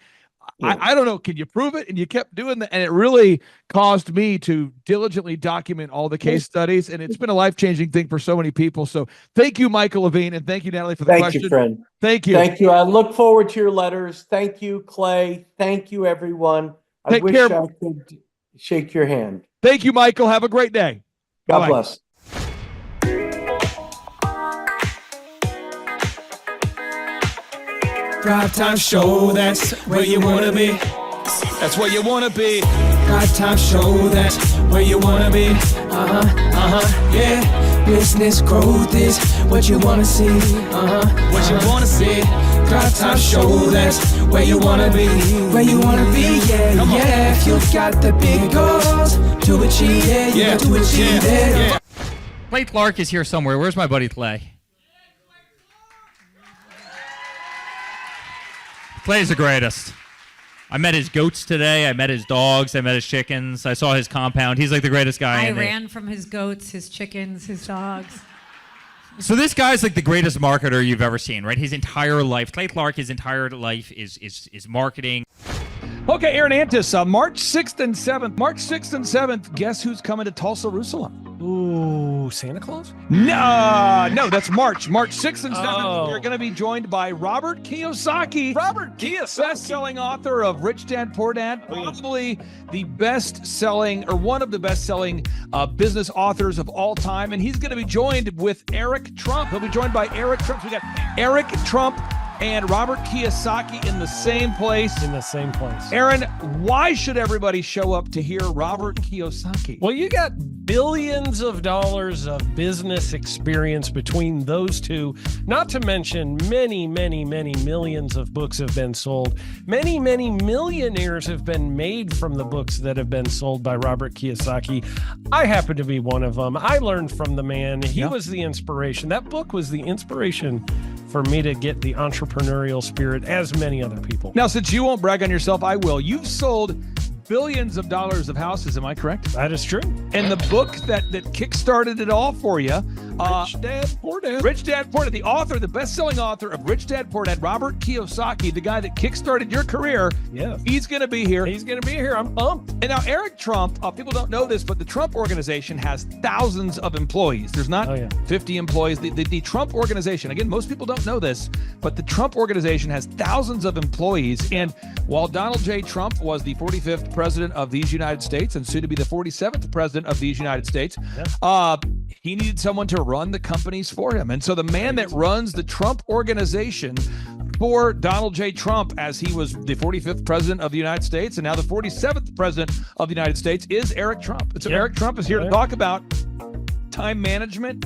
I don't know, can you prove it? And you kept doing that. And it really caused me to diligently document all the case studies. And it's been a life-changing thing for so many people. So thank you, Michael Levine. And thank you, Natalie, for the Thank question. you, friend. Thank you. Thank you. I look forward to your letters. Thank you, Clay. Thank you, everyone. I Take wish care. I could shake your hand. Thank you, Michael. Have a great day. God Bye-bye. bless. Thrivetime show, that's where you wanna be. That's where you wanna be. Thrivetime show, that's where you wanna be. Yeah. Business growth is what you wanna see. What you wanna see. Thrivetime show, that's where you wanna be. Where you wanna be, yeah. If you've got the big goals to achieve, to achieve it. Clay Clark is here somewhere. Where's my buddy Clay? Clay's the greatest. I met his goats today. I met his dogs. I met his chickens. I saw his compound. He's like the greatest guy. I ran from his goats, his chickens, his dogs. So this guy's like the greatest marketer you've ever seen, right? His entire life, Clay Clark, his entire life is marketing. Okay, Aaron Antis, March 6th and 7th. March 6th and 7th, guess who's coming to Tulsa, Jerusalem? Ooh, Santa Claus? No, that's March. March 6th and 7th, Oh. we're going to be joined by Robert Kiyosaki. Robert Kiyosaki. Best-selling author of Rich Dad, Poor Dad. Probably the best-selling, or one of the best-selling business authors of all time. And he's going to be joined with Eric Trump. He'll be joined by Eric Trump. So we got Eric Trump and Robert Kiyosaki in the same place. In the same place. Aaron, why should everybody show up to hear Robert Kiyosaki? Well, you got billions of dollars of business experience between those two, not to mention many, many, many millions of books have been sold. Many, many millionaires have been made from the books that have been sold by Robert Kiyosaki. I happen to be one of them. I learned from the man. He was the inspiration. That book was the inspiration for me to get the entrepreneurial spirit, as many other people. Now, since you won't brag on yourself, I will. You've sold billions of dollars of houses, am I correct? That is true. And the book that kickstarted it all for you, Rich Dad, Poor Dad. Rich Dad, Poor Dad, the author, the best-selling author of Rich Dad, Poor Dad, Robert Kiyosaki, the guy that kickstarted your career. Yeah. He's going to be here. He's going to be here. I'm pumped. And now Eric Trump, people don't know this, but the Trump organization has thousands of employees. There's not 50 employees. The Trump organization, again, most people don't know this, but the Trump organization has thousands of employees. And while Donald J. Trump was the 45th president of these United States and soon to be the 47th president of these United States, he needed someone to run the companies for him. And so the man that runs the Trump organization for Donald J. Trump, as he was the 45th president of the United States and now the 47th president of the United States, is Eric Trump. And so Eric Trump is here to talk about time management,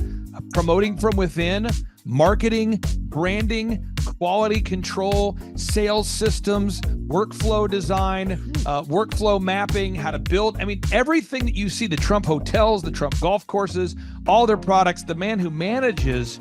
promoting from within, marketing, branding, quality control, sales systems, workflow design, workflow mapping, how to build. I mean, everything that you see, the Trump hotels, the Trump golf courses, all their products, the man who manages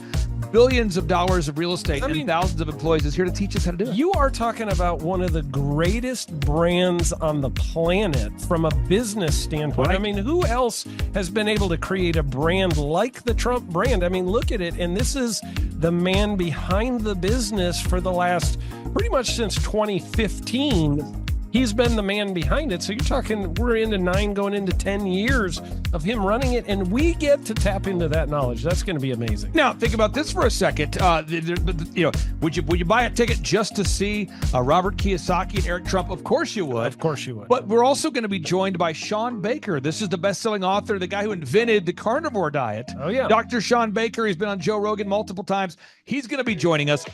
billions of dollars of real estate and thousands of employees is here to teach us how to do it. You are talking about one of the greatest brands on the planet from a business standpoint. Right. I mean, who else has been able to create a brand like the Trump brand? I mean, look at it. And this is the man behind the business for the last pretty much since 2015. He's been the man behind it. So you're talking, we're into 9 going into 10 years of him running it, and we get to tap into that knowledge. That's going to be amazing. Now, think about this for a second. Would you buy a ticket just to see Robert Kiyosaki and Eric Trump? Of course you would. Of course you would. But we're also going to be joined by Sean Baker. This is the best-selling author, the guy who invented the carnivore diet. Oh, yeah. Dr. Sean Baker. He's been on Joe Rogan multiple times. He's going to be joining us.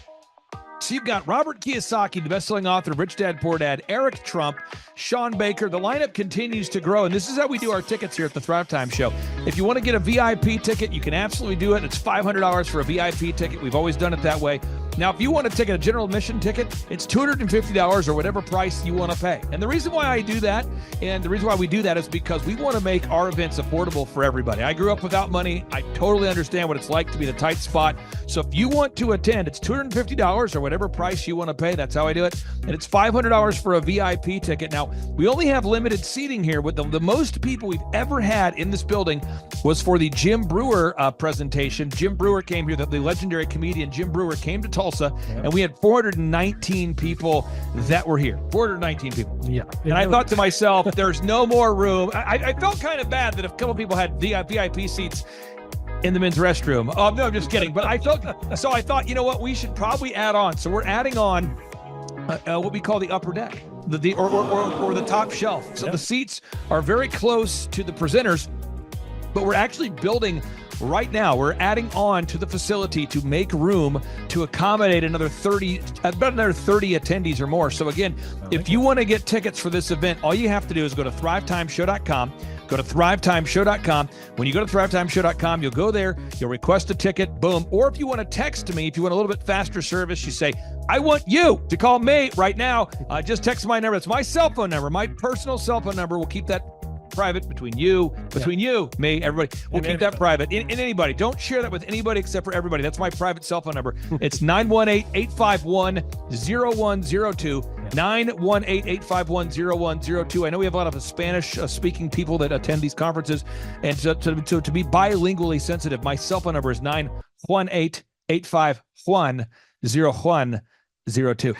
So you've got Robert Kiyosaki, the best-selling author of Rich Dad, Poor Dad, Eric Trump, Sean Baker. The lineup continues to grow, and this is how we do our tickets here at the Thrivetime Show. If you want to get a VIP ticket, you can absolutely do it. It's $500 for a VIP ticket. We've always done it that way. Now, if you want to take a general admission ticket, it's $250 or whatever price you want to pay. And the reason why I do that, and the reason why we do that is because we want to make our events affordable for everybody. I grew up without money. I totally understand what it's like to be in a tight spot. So if you want to attend, it's $250 or whatever price you want to pay. That's how I do it. and it's $500 for a VIP ticket. Now, we only have limited seating here, but the most people we've ever had in this building was for the Jim Brewer presentation. Jim Brewer came here, the legendary comedian Jim Brewer came to Tulsa, and we had 419 people that were here. 419 people. Yeah. And I thought to myself, there's no more room. I felt kind of bad that a couple people had VIP seats in the men's restroom. Oh, no, I'm just kidding. But I thought, you know what, we should probably add on. So we're adding on what we call the upper deck, or the top shelf. So the seats are very close to the presenters, but we're actually building right now. We're adding on to the facility to make room to accommodate about another 30 attendees or more. So again, if you want to get tickets for this event, all you have to do is go to thrivetimeshow.com. Go to thrivetimeshow.com. When you go to thrivetimeshow.com, you'll go there, you'll request a ticket, boom. Or if you want to text me, if you want a little bit faster service, you say, I want you to call me right now. Just text my number. It's my cell phone number, my personal cell phone number. We'll keep that private between you, me, everybody. We'll keep that private. And anybody, don't share that with anybody except for everybody. That's my private cell phone number. It's 918-851-0102. 918-851-0102. I know we have a lot of Spanish speaking people that attend these conferences, and to be bilingually sensitive, my cell phone number is 918-851-0102.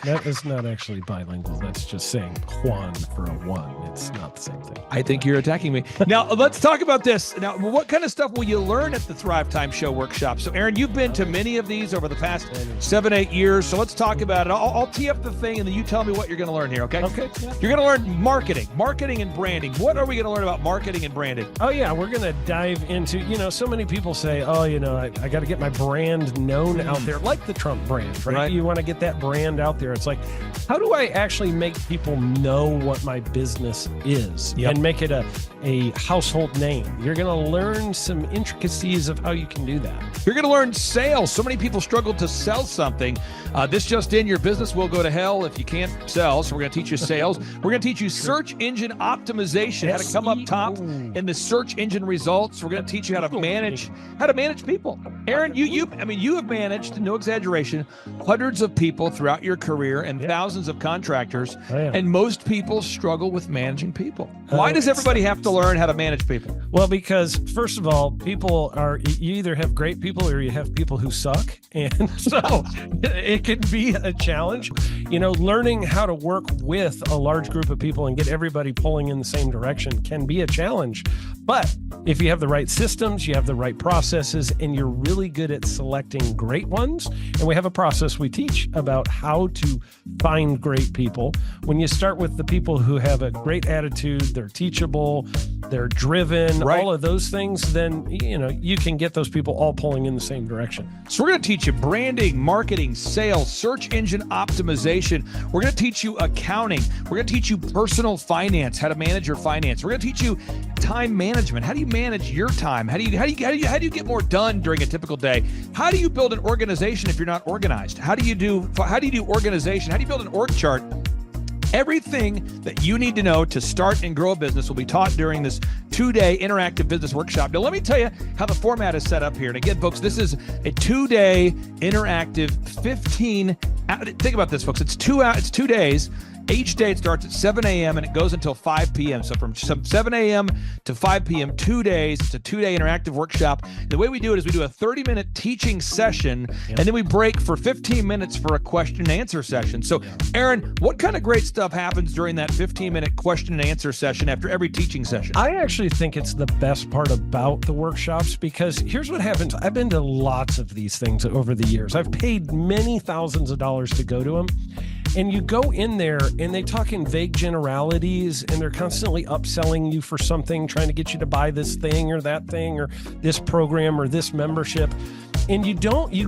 That is not actually bilingual. That's just saying Juan for a one. It's not the same thing. I think you're attacking me. Now, let's talk about this. Now, what kind of stuff will you learn at the Thrive Time Show workshop? So, Aaron, you've been to many of these over the past 7-8 years. So let's talk about it. I'll tee up the thing, and then you tell me what you're going to learn here, okay? Okay. Yeah. You're going to learn marketing and branding. What are we going to learn about marketing and branding? Oh, yeah. We're going to dive into, so many people say, I got to get my brand known out there, like the Trump brand, right? You want to get that brand out there. It's like, how do I actually make people know what my business is and make it a household name? You're going to learn some intricacies of how you can do that. You're going to learn sales. So many people struggle to sell something. This just in, your business will go to hell if you can't sell. So we're going to teach you sales. We're going to teach you search engine optimization, how to come up top in the search engine results. We're going to teach you how to manage people. Aaron, you have managed, no exaggeration, hundreds of people throughout your career and thousands of contractors, and most people struggle with managing people. Why does everybody have to learn how to manage people? Well, because first of all, you either have great people or you have people who suck, and so it can be a challenge. Learning how to work with a large group of people and get everybody pulling in the same direction can be a challenge. But if you have the right systems, you have the right processes, and you're really good at selecting great ones, and we have a process we teach about how to find great people. When you start with the people who have a great attitude, they're teachable, they're driven, all of those things, then you can get those people all pulling in the same direction. So we're going to teach you branding, marketing, sales, search engine optimization. We're going to teach you accounting. We're going to teach you personal finance, how to manage your finance. We're going to teach you time management. How do you manage your time? How do you get more done during a typical day? How do you build an organization if you're not organized? How do you do organization? How do you build an org chart? Everything that you need to know to start and grow a business will be taught during this 2-day interactive business workshop. Now, let me tell you how the format is set up here. And again, folks, this is a 2-day interactive 15. Think about this, folks. It's 2 days. Each day it starts at 7 a.m. and it goes until 5 p.m. So from 7 a.m. to 5 p.m., 2 days. It's a 2-day interactive workshop. The way we do it is we do a 30-minute teaching session, and then we break for 15 minutes for a question and answer session. So, Aaron, what kind of great stuff happens during that 15-minute question and answer session after every teaching session? I actually think it's the best part about the workshops, because here's what happens. I've been to lots of these things over the years. I've paid many thousands of dollars to go to them. And you go in there and they talk in vague generalities, and they're constantly upselling you for something, trying to get you to buy this thing or that thing or this program or this membership. And you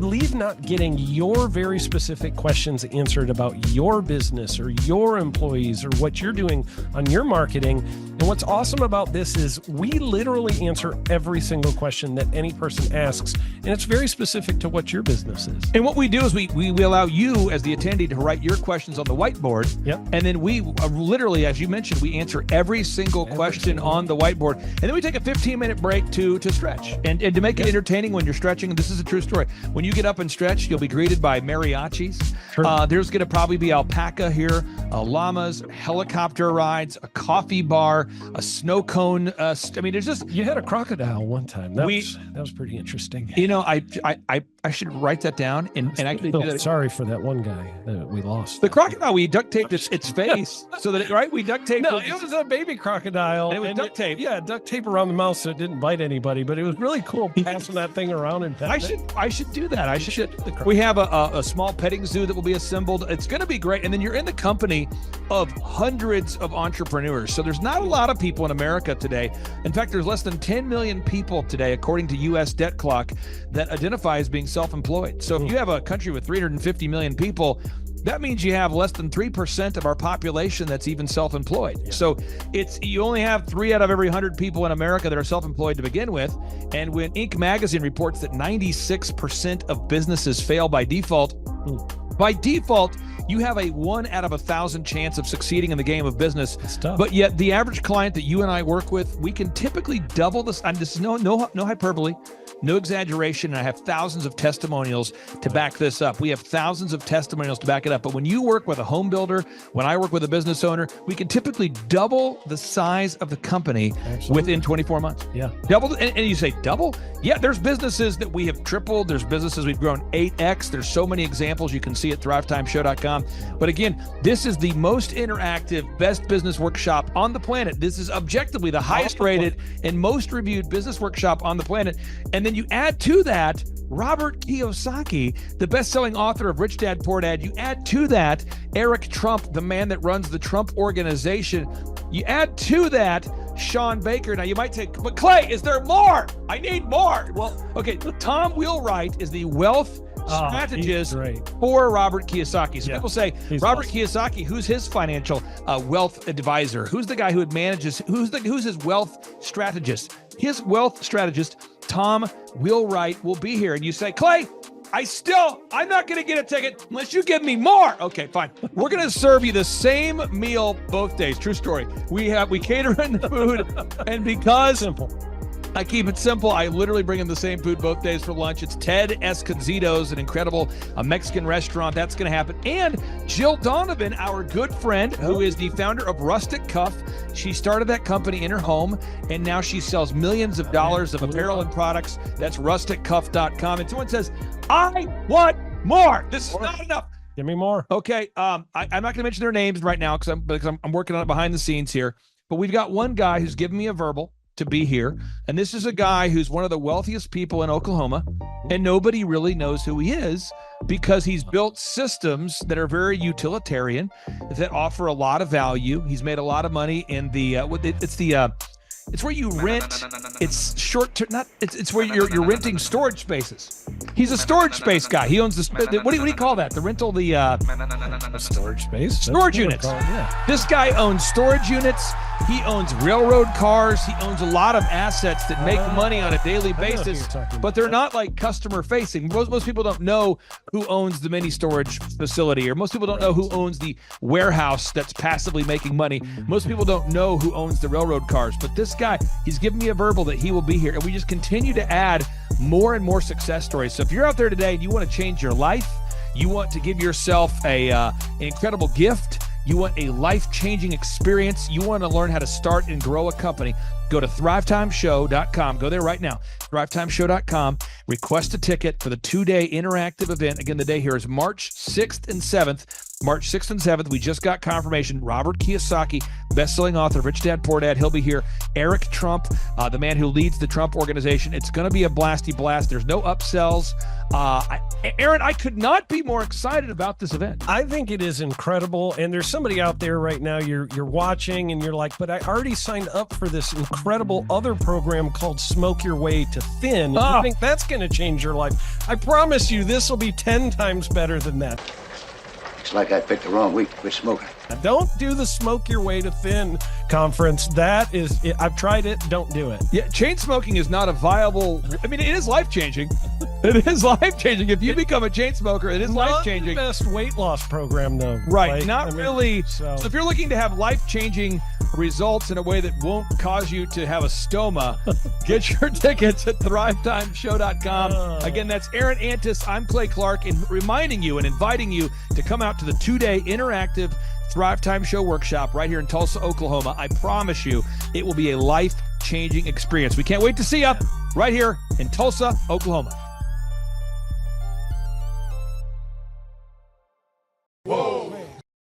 leave not getting your very specific questions answered about your business or your employees or what you're doing on your marketing. And what's awesome about this is we literally answer every single question that any person asks, and it's very specific to what your business is. And what we do is we allow you as the attendee to write your questions on the whiteboard. Yep. And then we literally, as you mentioned, we answer every single question on the whiteboard. And then we take a 15-minute break to stretch and to make it entertaining when you're stretching. And this is a true story. When you get up and stretch, you'll be greeted by mariachis. Sure. There's going to probably be alpaca here, llamas, helicopter rides, a coffee bar, a snow cone. I mean, there's just... You had a crocodile one time. That was pretty interesting. You know, I should write that down and actually do that. Sorry for that one guy that we lost. The crocodile, we duct taped its face so that we duct taped. No, it was a baby crocodile. And it was duct tape. Yeah, duct tape around the mouth so it didn't bite anybody. But it was really cool passing that thing around and I should do that. I should. We have a small petting zoo that will be assembled. It's going to be great. And then you're in the company of hundreds of entrepreneurs. So there's not a lot of people in America today. In fact, there's less than 10 million people today, according to U.S. Debt Clock, that identify as being self-employed. So if you have a country with 350 million people, that means you have less than 3% of our population that's even self-employed. Yeah. So you only have 3 out of every 100 people in America that are self-employed to begin with. And when Inc. magazine reports that 96% of businesses fail by default, you have a 1 out of 1,000 chance of succeeding in the game of business. But yet the average client that you and I work with, we can typically double this. And this is no hyperbole, no exaggeration. And I have thousands of testimonials to back this up. We have thousands of testimonials to back it up. But when you work with a home builder, when I work with a business owner, we can typically double the size of the company within 24 months. Yeah. Double. And you say double? Yeah, there's businesses that we have tripled. There's businesses we've grown 8x. There's so many examples you can see at thrivetimeshow.com. But again, this is the most interactive, best business workshop on the planet. This is objectively the highest rated and most reviewed business workshop on the planet. And then you add to that Robert Kiyosaki, the best-selling author of Rich Dad, Poor Dad. You add to that Eric Trump, the man that runs the Trump Organization. You add to that Sean Baker. Now you might say, but Clay, is there more? I need more. Well, okay, Tom Wheelwright is the wealth strategist for Robert Kiyosaki. So people say, Robert Kiyosaki, who's his financial wealth advisor? Who's the guy who manages, who's his wealth strategist? His wealth strategist, Tom Wheelwright, will be here. And you say, Clay, I'm not going to get a ticket unless you give me more. Okay, fine. We're going to serve you the same meal both days. True story. We cater in the food, and because I keep it simple, I literally bring in the same food both days for lunch. It's Ted Escondido's, an incredible Mexican restaurant. That's going to happen. And Jill Donovan, our good friend, who is the founder of Rustic Cuff. She started that company in her home, and now she sells millions of dollars of apparel and products. That's rusticcuff.com. And someone says, I want more. This is not enough. Give me more. Okay. I'm not going to mention their names right now because I'm working on it behind the scenes here. But we've got one guy who's given me a verbal to be here. And this is a guy who's one of the wealthiest people in Oklahoma, and nobody really knows who he is because he's built systems that are very utilitarian, that offer a lot of value. He's made a lot of money in it's where you rent. It's short term. It's where you're renting storage spaces. He's a storage space guy. He owns what do you call that? The rental, storage space. Storage units. This guy owns storage units. He owns railroad cars. He owns a lot of assets that make money on a daily basis, but they're not like customer facing. Most people don't know who owns the mini storage facility, or most people don't know who owns the warehouse that's passively making money. Most people don't know who owns the railroad cars, but this guy, he's given me a verbal that he will be here, and we just continue to add more and more success stories. So if you're out there today and you want to change your life, you want to give yourself an incredible gift, you want a life-changing experience, you want to learn how to start and grow a company, go to thrivetimeshow.com. Go there right now, thrivetimeshow.com. Request a ticket for the 2-day interactive event. Again, the day here is March 6th and 7th. March 6th and 7th, we just got confirmation. Robert Kiyosaki, best-selling author, Rich Dad, Poor Dad, he'll be here. Eric Trump, the man who leads the Trump Organization. It's going to be a blasty blast. There's no upsells. Aaron, I could not be more excited about this event. I think it is incredible. And there's somebody out there right now, you're watching and you're like, but I already signed up for this incredible other program called Smoke Your Way to Thin. I think that's going to change your life. I promise you, this will be 10 times better than that. It's like I picked the wrong week to quit smoking. Don't do the smoke your way to thin conference. That is, I've tried it. Don't do it. Yeah, chain smoking is not a viable. I mean, it is life changing. It is life changing. If you become a chain smoker, it is life changing. Not the best weight loss program, though. Right, Like, not I mean, really. So So if you're looking to have life changing results in a way that won't cause you to have a stoma, get your tickets at thrivetimeshow.com. Again, that's Aaron Antis. I'm Clay Clark, and reminding you and inviting you to come out to the 2-day interactive Thrive Time Show workshop right here in Tulsa, Oklahoma. I promise you, it will be a life-changing experience. We can't wait to see you right here in Tulsa, Oklahoma.